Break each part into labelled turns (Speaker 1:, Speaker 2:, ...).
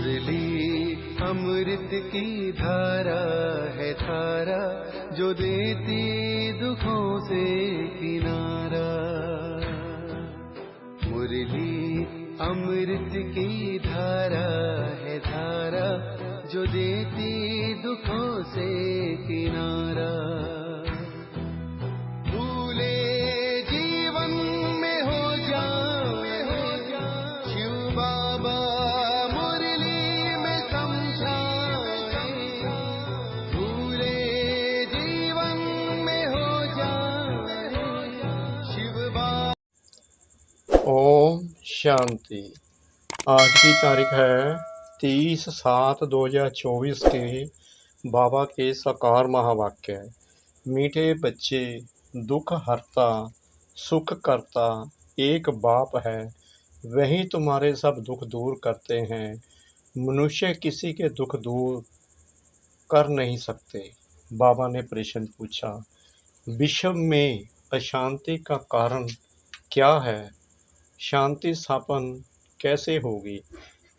Speaker 1: मुरली अमृत की धारा है धारा, जो देती दुखों से किनारा। मुरली अमृत की धारा है धारा, जो देती दुखों से किनारा। भूले जीवन में हो जाए शिव बाबा मुरली में समझाए। भूले जीवन में हो जाए शिव बाबा।
Speaker 2: ओम शांति। आज की तारीख है 30/7/2024 के बाबा के साकार महावाक्य। मीठे बच्चे, दुख हरता सुख करता एक बाप है, वही तुम्हारे सब दुख दूर करते हैं। मनुष्य किसी के दुख दूर कर नहीं सकते। बाबा ने प्रश्न पूछा, विश्व में अशांति का कारण क्या है? शांति स्थापन कैसे होगी?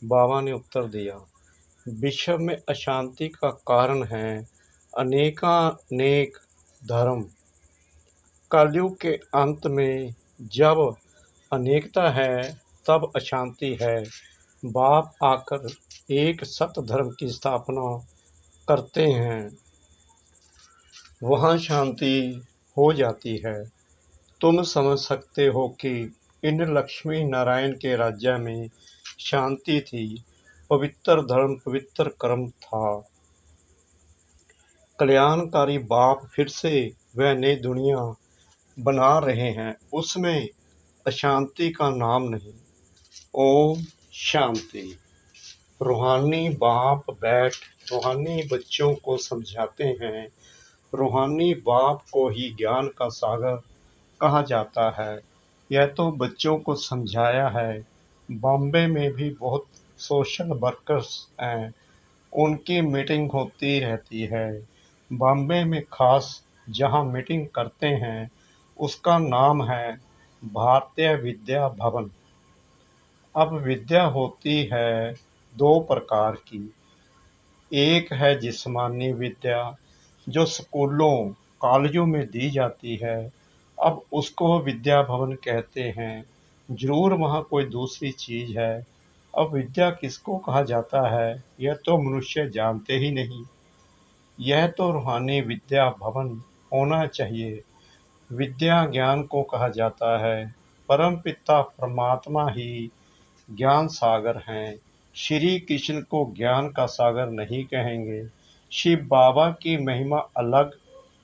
Speaker 2: बाबा ने उत्तर दिया, विश्व में अशांति का कारण है अनेकानेक धर्म। कलयुग के अंत में जब अनेकता है तब अशांति है। बाप आकर एक सत धर्म की स्थापना करते हैं, वहाँ शांति हो जाती है। तुम समझ सकते हो कि इन लक्ष्मी नारायण के राज्य में शांति थी, पवित्र धर्म पवित्र कर्म था। कल्याणकारी बाप फिर से वह नई दुनिया बना रहे हैं, उसमें अशांति का नाम नहीं। ओम शांति। रूहानी बाप बैठ रूहानी बच्चों को समझाते हैं। रूहानी बाप को ही ज्ञान का सागर कहा जाता है। यह तो बच्चों को समझाया है। बॉम्बे में भी बहुत सोशल वर्कर्स हैं, उनकी मीटिंग होती रहती है। बॉम्बे में खास जहां मीटिंग करते हैं उसका नाम है भारतीय विद्या भवन। अब विद्या होती है दो प्रकार की। एक है जिस्मानी विद्या, जो स्कूलों कॉलेजों में दी जाती है। अब उसको विद्या भवन कहते हैं। जरूर वहाँ कोई दूसरी चीज है। अब विद्या किसको कहा जाता है यह तो मनुष्य जानते ही नहीं। यह तो रूहानी विद्या भवन होना चाहिए। विद्या ज्ञान को कहा जाता है। परम पिता परमात्मा ही ज्ञान सागर हैं। श्री कृष्ण को ज्ञान का सागर नहीं कहेंगे। शिव बाबा की महिमा अलग,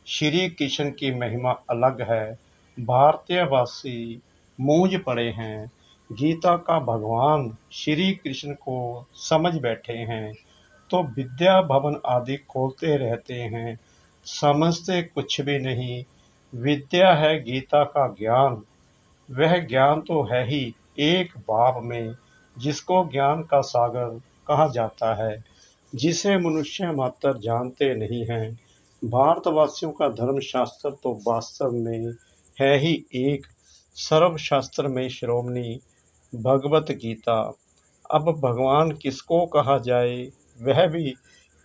Speaker 2: श्री कृष्ण की महिमा अलग है। भारतीयवासी मूंझ पड़े हैं। गीता का भगवान श्री कृष्ण को समझ बैठे हैं तो विद्या भवन आदि खोलते रहते हैं, समझते कुछ भी नहीं। विद्या है गीता का ज्ञान, वह ज्ञान तो है ही एक बाप में, जिसको ज्ञान का सागर कहा जाता है, जिसे मनुष्य मात्र जानते नहीं हैं। भारतवासियों का धर्मशास्त्र तो वास्तव में है ही एक, सर्वशास्त्र में शिरोमणि भगवत गीता। अब भगवान किसको कहा जाए वह भी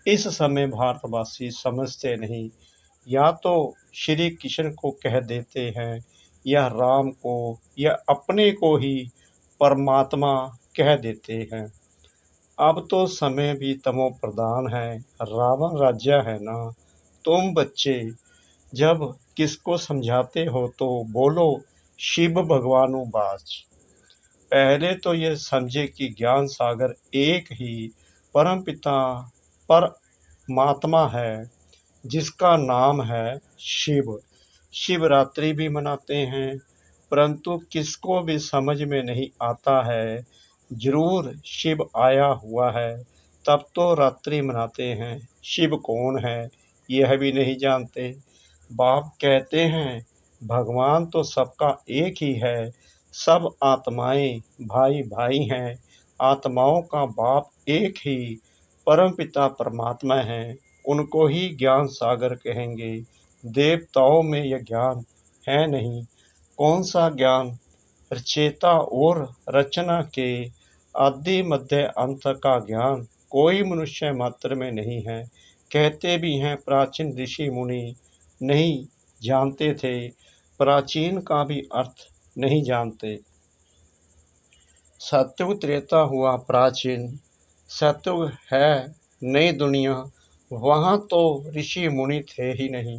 Speaker 2: इस समय भारतवासी समझते नहीं। या तो श्री कृष्ण को कह देते हैं या राम को या अपने को ही परमात्मा कह देते हैं। अब तो समय भी तमो प्रधान है, रावण राज्य है ना। तुम बच्चे जब किसको समझाते हो तो बोलो शिव भगवानु बाच। पहले तो ये समझे कि ज्ञान सागर एक ही परम पिता परमात्मा है, जिसका नाम है शिव। शिवरात्रि भी मनाते हैं, परंतु किसको भी समझ में नहीं आता है। जरूर शिव आया हुआ है तब तो रात्रि मनाते हैं। शिव कौन है यह भी नहीं जानते। बाप कहते हैं भगवान तो सबका एक ही है, सब आत्माएं भाई भाई हैं। आत्माओं का बाप एक ही परमपिता परमात्मा है, उनको ही ज्ञान सागर कहेंगे। देवताओं में यह ज्ञान है नहीं। कौन सा ज्ञान? रचेता और रचना के आदि मध्य अंत का ज्ञान कोई मनुष्य मात्र में नहीं है। कहते भी हैं प्राचीन ऋषि मुनि नहीं जानते थे, प्राचीन का भी अर्थ नहीं जानते। सतयुग त्रेता हुआ प्राचीन, सतयुग है नई दुनिया, वहाँ तो ऋषि मुनि थे ही नहीं।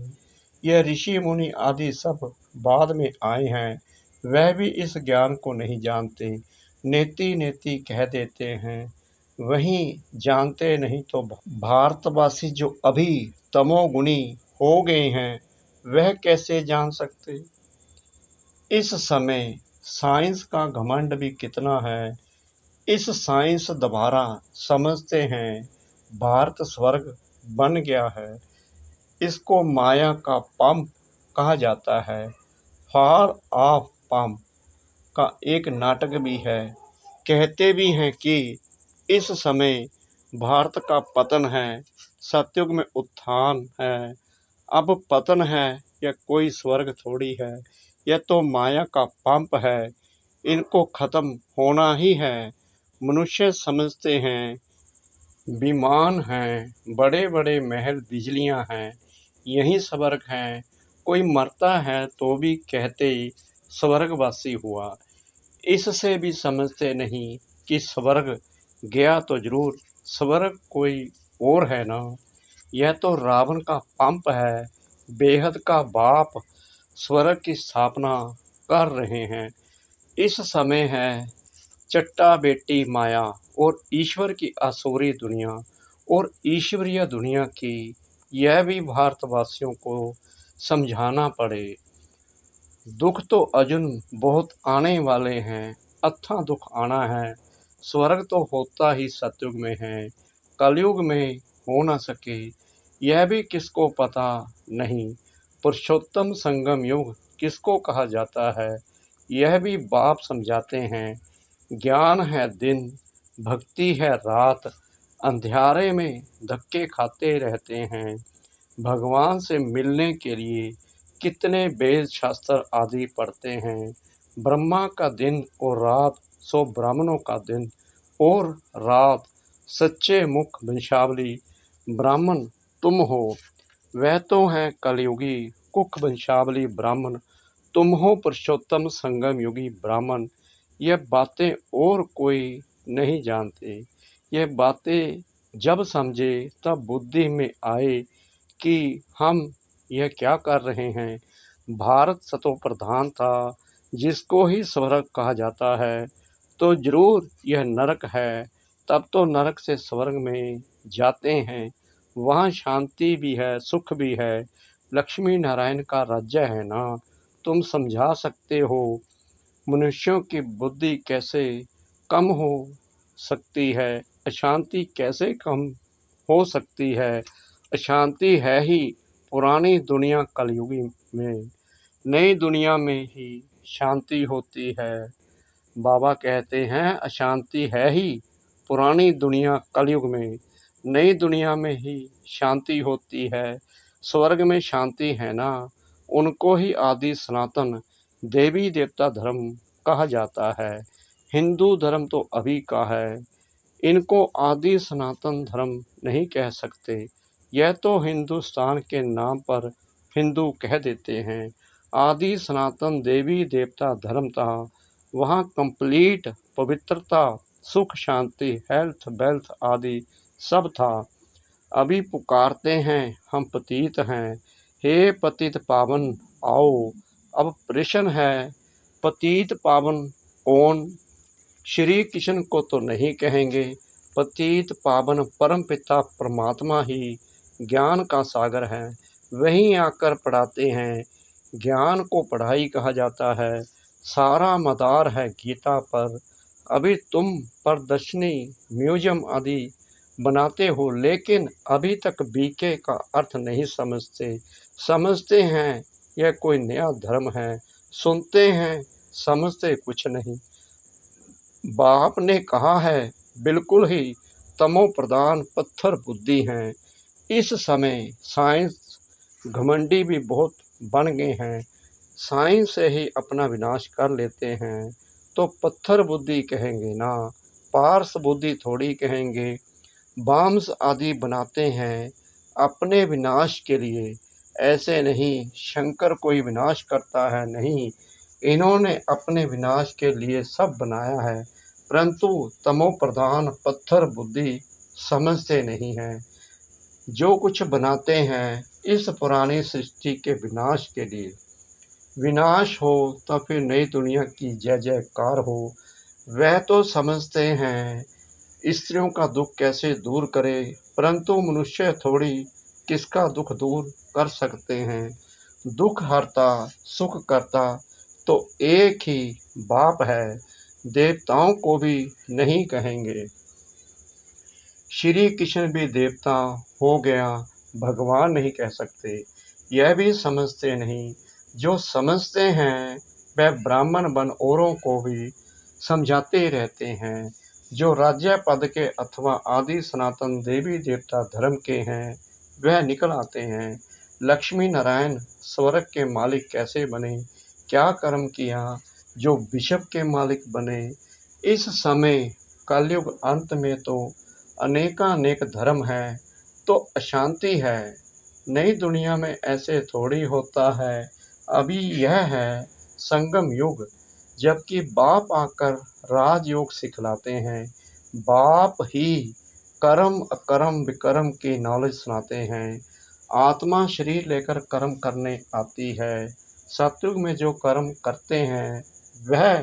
Speaker 2: यह ऋषि मुनि आदि सब बाद में आए हैं, वह भी इस ज्ञान को नहीं जानते, नेति नेति कह देते हैं, वहीं जानते नहीं तो भारतवासी जो अभी तमोगुणी हो गए हैं, वह कैसे जान सकते। इस समय साइंस का घमंड भी कितना है। इस साइंस द्वारा समझते हैं भारत स्वर्ग बन गया है। इसको माया का पंप कहा जाता है। फॉल ऑफ पंप का एक नाटक भी है। कहते भी हैं कि इस समय भारत का पतन है, सतयुग में उत्थान है। अब पतन है या कोई स्वर्ग थोड़ी है, यह तो माया का पंप है, इनको खत्म होना ही है। मनुष्य समझते हैं विमान हैं, बड़े बड़े महल बिजलियां हैं, यही स्वर्ग हैं। कोई मरता है तो भी कहते स्वर्गवासी हुआ। इससे भी समझते नहीं कि स्वर्ग गया तो जरूर, स्वर्ग कोई और है ना। यह तो रावण का पंप है, बेहद का बाप स्वर्ग की स्थापना कर रहे हैं। इस समय है चट्टा बेटी माया और ईश्वर की असुरी दुनिया और ईश्वरीय दुनिया की, यह भी भारतवासियों को समझाना पड़े। दुख तो अर्जुन बहुत आने वाले हैं, अथाह दुख आना है। स्वर्ग तो होता ही सतयुग में है, कलयुग में हो न सके, यह भी किसको पता नहीं। पुरुषोत्तम संगम युग किसको कहा जाता है, यह भी बाप समझाते हैं। ज्ञान है दिन, भक्ति है रात, अंधियारे में धक्के खाते रहते हैं। भगवान से मिलने के लिए कितने वेद शास्त्र आदि पढ़ते हैं। ब्रह्मा का दिन और रात सो ब्राह्मणों का दिन और रात, सच्चे मुख वंशावली ब्राह्मण तुम हो। वह तो है कलयुगी कुख वंशावली ब्राह्मण, तुम हो पुरुषोत्तम संगम युगी ब्राह्मण। यह बातें और कोई नहीं जानते। यह बातें जब समझे तब बुद्धि में आए कि हम यह क्या कर रहे हैं। भारत सतो प्रधान था, जिसको ही स्वर्ग कहा जाता है, तो जरूर यह नरक है। तब तो नरक से स्वर्ग में जाते हैं, वहाँ शांति भी है, सुख भी है, लक्ष्मी नारायण का राज्य है ना। तुम समझा सकते हो मनुष्यों की बुद्धि कैसे कम हो सकती है, अशांति कैसे कम हो सकती है। अशांति है ही पुरानी दुनिया कलयुगी में, नई दुनिया में ही शांति होती है। बाबा कहते हैं अशांति है ही पुरानी दुनिया कलयुग में, नई दुनिया में ही शांति होती है। स्वर्ग में शांति है ना, उनको ही आदि सनातन देवी देवता धर्म कहा जाता है। हिंदू धर्म तो अभी का है, इनको आदि सनातन धर्म नहीं कह सकते। यह तो हिंदुस्तान के नाम पर हिंदू कह देते हैं। आदि सनातन देवी देवता धर्म था, वहाँ कंप्लीट पवित्रता, सुख, शांति, हेल्थ, वेल्थ आदि सब था। अभी पुकारते हैं हम पतित हैं, हे पतित पावन आओ। अब प्रश्न है पतित पावन कौन। श्री कृष्ण को तो नहीं कहेंगे। पतित पावन परम पिता परमात्मा ही ज्ञान का सागर है, वहीं आकर पढ़ाते हैं। ज्ञान को पढ़ाई कहा जाता है, सारा मदार है गीता पर। अभी तुम प्रदर्शनी, म्यूजियम आदि बनाते हो, लेकिन अभी तक बीके का अर्थ नहीं समझते। समझते हैं यह कोई नया धर्म है, सुनते हैं समझते कुछ नहीं। बाप ने कहा है बिल्कुल ही तमो प्रधान पत्थर बुद्धि हैं। इस समय साइंस घमंडी भी बहुत बन गए हैं, साइंस से ही अपना विनाश कर लेते हैं, तो पत्थर बुद्धि कहेंगे ना। पार्स बुद्धि थोड़ी कहेंगे। बाम्स आदि बनाते हैं अपने विनाश के लिए, ऐसे नहीं। शंकर कोई विनाश करता है, नहीं। इन्होंने अपने विनाश के लिए सब बनाया है, परंतु तमो प्रधान पत्थर बुद्धि समझते नहीं हैं। जो कुछ बनाते हैं इस पुरानी सृष्टि के विनाश के लिए। विनाश हो तो फिर नई दुनिया की जय जयकार हो। वह तो समझते हैं स्त्रियों का दुख कैसे दूर करे, परंतु मनुष्य थोड़ी किसका दुख दूर कर सकते हैं। दुख हरता सुख करता तो एक ही बाप है, देवताओं को भी नहीं कहेंगे। श्री कृष्ण भी देवता हो गया, भगवान नहीं कह सकते। यह भी समझते नहीं। जो समझते हैं वह ब्राह्मण बन औरों को भी समझाते रहते हैं। जो राज्य पद के अथवा आदि सनातन देवी देवता धर्म के हैं वह निकल आते हैं। लक्ष्मी नारायण स्वर्ग के मालिक कैसे बने, क्या कर्म किया जो विश्व के मालिक बने। इस समय कलयुग अंत में तो अनेकानेक धर्म है तो अशांति है। नई दुनिया में ऐसे थोड़ी होता है। अभी यह है संगम युग, जबकि बाप आकर राजयोग सिखलाते हैं। बाप ही कर्म अकर्म विकर्म की नॉलेज सुनाते हैं। आत्मा शरीर लेकर कर्म करने आती है। सतयुग में जो कर्म करते हैं वह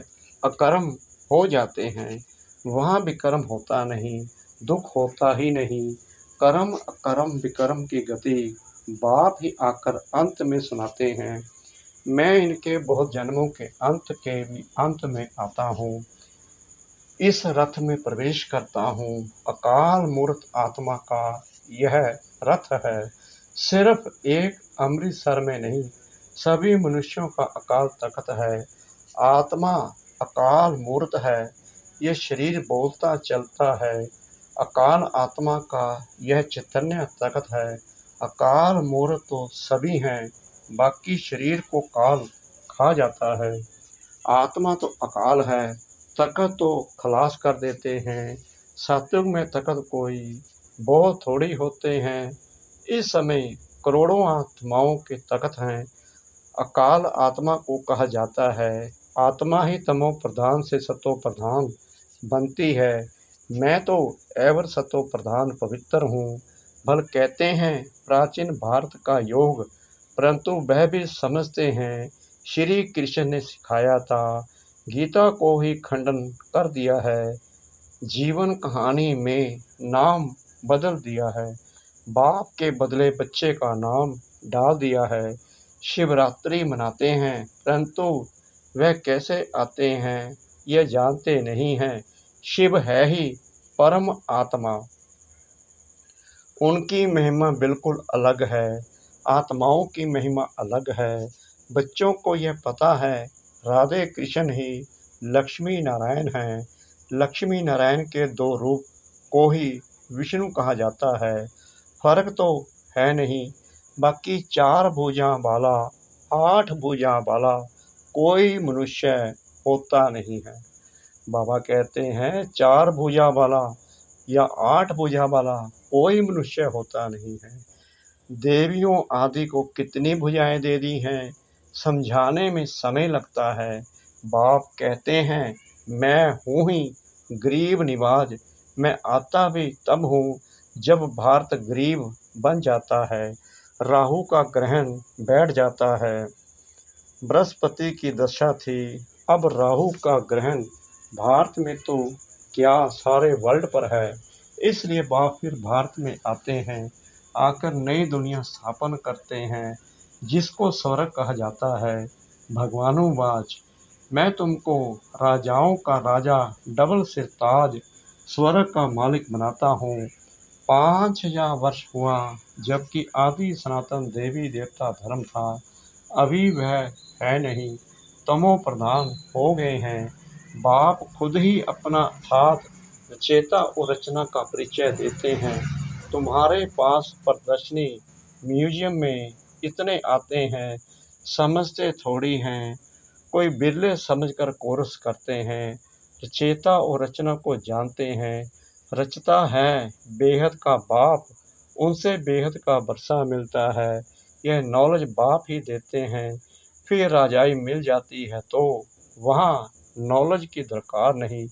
Speaker 2: अकर्म हो जाते हैं। वहाँ विकर्म होता नहीं, दुख होता ही नहीं। कर्म अकर्म विकर्म की गति बाप ही आकर अंत में सुनाते हैं। मैं इनके बहुत जन्मों के अंत में आता हूँ, इस रथ में प्रवेश करता हूँ। अकाल मूर्त आत्मा का यह रथ है। सिर्फ एक अमृतसर में नहीं, सभी मनुष्यों का अकाल तख्त है। आत्मा अकाल मूर्त है। यह शरीर बोलता चलता है। अकाल आत्मा का यह चैतन्य तख्त है। अकाल मूर्त तो सभी हैं, बाकी शरीर को काल खा जाता है। आत्मा तो अकाल है, तख्त तो खलास कर देते हैं। सतयुग में तख्त कोई बहुत थोड़ी होते हैं। इस समय करोड़ों आत्माओं के तख्त हैं। अकाल आत्मा को कहा जाता है। आत्मा ही तमो प्रधान से सतो प्रधान बनती है। मैं तो एवर सतो प्रधान पवित्र हूँ। भल कहते हैं प्राचीन भारत का योग, परंतु वह भी समझते हैं श्री कृष्ण ने सिखाया था। गीता को ही खंडन कर दिया है। जीवन कहानी में नाम बदल दिया है। बाप के बदले बच्चे का नाम डाल दिया है। शिवरात्रि मनाते हैं, परंतु वह कैसे आते हैं यह जानते नहीं हैं। शिव है ही परम आत्मा, उनकी महिमा बिल्कुल अलग है। आत्माओं की महिमा अलग है। बच्चों को यह पता है राधे कृष्ण ही लक्ष्मी नारायण हैं। लक्ष्मी नारायण के दो रूप को ही विष्णु कहा जाता है। फर्क तो है नहीं। बाकी 4 भुजाओं वाला 8 भुजाओं वाला कोई मनुष्य होता नहीं है। बाबा कहते हैं 4 भुजा वाला या 8 भुजा वाला कोई मनुष्य होता नहीं है। देवियों आदि को कितनी भुजाएं दे दी हैं, समझाने में समय लगता है। बाप कहते हैं मैं हूँ ही गरीब निवाज। मैं आता भी तब हूँ जब भारत गरीब बन जाता है, राहु का ग्रहण बैठ जाता है। बृहस्पति की दशा थी, अब राहु का ग्रहण भारत में तो क्या सारे वर्ल्ड पर है। इसलिए बाप फिर भारत में आते हैं, आकर नई दुनिया स्थापन करते हैं, जिसको स्वर्ग कहा जाता है। भगवानुवाच मैं तुमको राजाओं का राजा डबल सिर ताज स्वर्ग का मालिक बनाता हूँ। 5000 वर्ष हुआ जबकि आदि सनातन देवी देवता धर्म था, अभी वह है नहीं, तमो प्रधान हो गए हैं। बाप खुद ही अपना हाथ रचेता और रचना का परिचय देते हैं। तुम्हारे पास प्रदर्शनी म्यूजियम में इतने आते हैं, समझते थोड़ी हैं। कोई बिरले समझकर कोर्स करते हैं। रचयिता और रचना को जानते हैं। रचता है बेहद का बाप, उनसे बेहद का वर्षा मिलता है। यह नॉलेज बाप ही देते हैं। फिर राजाई मिल जाती है तो वहाँ नॉलेज की दरकार नहीं।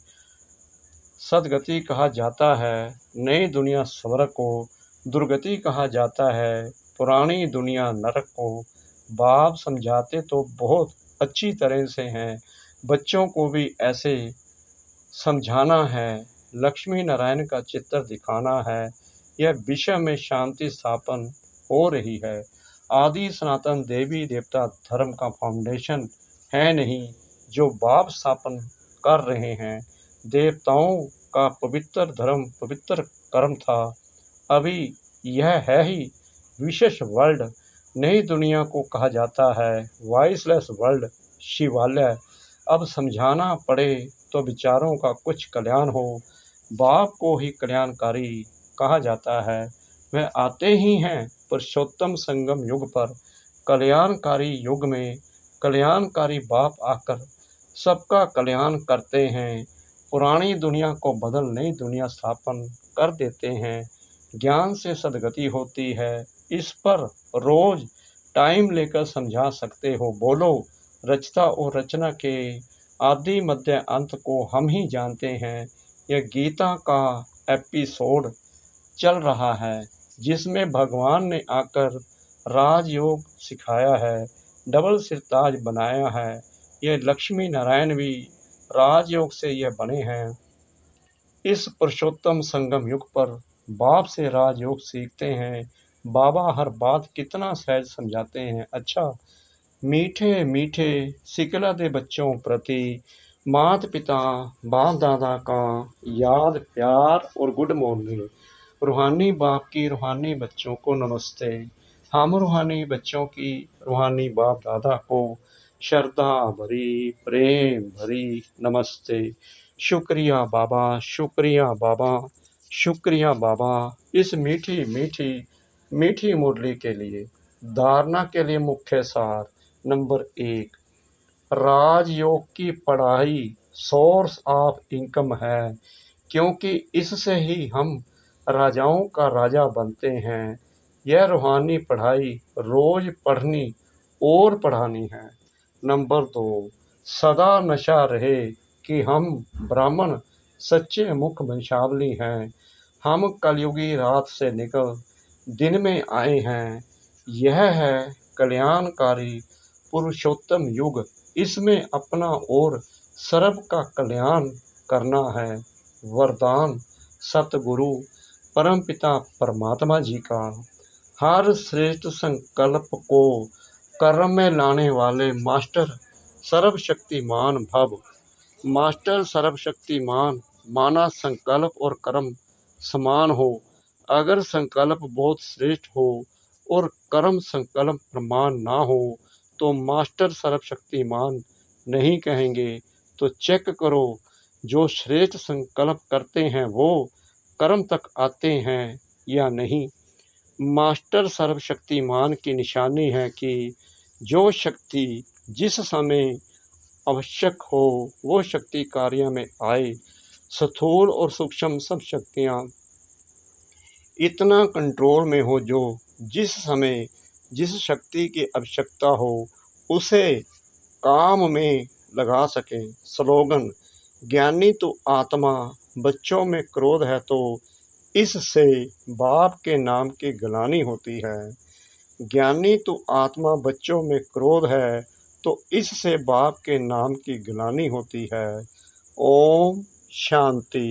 Speaker 2: सदगति कहा जाता है नई दुनिया स्वर्ग को, दुर्गति कहा जाता है पुरानी दुनिया नरक को। बाप समझाते तो बहुत अच्छी तरह से हैं, बच्चों को भी ऐसे समझाना है। लक्ष्मी नारायण का चित्र दिखाना है। यह विश्व में शांति स्थापन हो रही है। आदि सनातन देवी देवता धर्म का फाउंडेशन है नहीं जो बाप स्थापन कर रहे हैं। देवताओं का पवित्र धर्म पवित्र कर्म था। अभी यह है ही विशेष वर्ल्ड। नई दुनिया को कहा जाता है वॉइसलेस वर्ल्ड, शिवालय। अब समझाना पड़े तो विचारों का कुछ कल्याण हो। बाप को ही कल्याणकारी कहा जाता है। वह आते ही हैं पुरुषोत्तम संगम युग पर। कल्याणकारी युग में कल्याणकारी बाप आकर सबका कल्याण करते हैं। पुरानी दुनिया को बदल नई दुनिया स्थापन कर देते हैं। ज्ञान से सदगति होती है। इस पर रोज टाइम लेकर समझा सकते हो। बोलो, रचता और रचना के आदि मध्य अंत को हम ही जानते हैं। यह गीता का एपिसोड चल रहा है जिसमें भगवान ने आकर राजयोग सिखाया है, डबल सिरताज बनाया है। यह लक्ष्मी नारायण भी राजयोग से यह बने हैं। इस पुरुषोत्तम संगम युग पर बाप से राजयोग सीखते हैं। बाबा हर बात कितना सहज समझाते हैं। अच्छा, मीठे मीठे सिकला दे बच्चों प्रति माता पिता बाप दादा का याद प्यार और गुड मॉर्निंग। रूहानी बाप की रूहानी बच्चों को नमस्ते। हम रूहानी बच्चों की रूहानी बाप दादा को श्रद्धा भरी प्रेम भरी नमस्ते। शुक्रिया बाबा, शुक्रिया बाबा, शुक्रिया बाबा इस मीठी मीठी मीठी मुरली के लिए। धारणा के लिए मुख्य सार नंबर 1, राजयोग की पढ़ाई सोर्स ऑफ इनकम है, क्योंकि इससे ही हम राजाओं का राजा बनते हैं। यह रूहानी पढ़ाई रोज पढ़नी और पढ़ानी है। नंबर 2, सदा नशा रहे कि हम ब्राह्मण सच्चे मुख वंशावली हैं। हम कलयुगी रात से निकल दिन में आए हैं। यह है कल्याणकारी पुरुषोत्तम युग। इसमें अपना और सर्व का कल्याण करना है। वरदान सतगुरु परमपिता परमात्मा जी का। हर श्रेष्ठ संकल्प को कर्म में लाने वाले मास्टर सर्वशक्तिमान भव। मास्टर सर्वशक्तिमान माना संकल्प और कर्म समान हो। अगर संकल्प बहुत श्रेष्ठ हो और कर्म संकल्प प्रमाण ना हो तो मास्टर सर्वशक्तिमान नहीं कहेंगे। तो चेक करो, जो श्रेष्ठ संकल्प करते हैं वो कर्म तक आते हैं या नहीं। मास्टर सर्वशक्तिमान की निशानी है कि जो शक्ति जिस समय आवश्यक हो वो शक्ति कार्य में आए। स्थूल और सूक्ष्म सब शक्तियाँ इतना कंट्रोल में हो जो जिस समय जिस शक्ति की आवश्यकता हो उसे काम में लगा सके। स्लोगन, ज्ञानी तो आत्मा बच्चों में क्रोध है तो इससे बाप के नाम की ग्लानि होती है। ज्ञानी तो आत्मा बच्चों में क्रोध है तो इससे बाप के नाम की ग्लानि होती है। ओम शांति।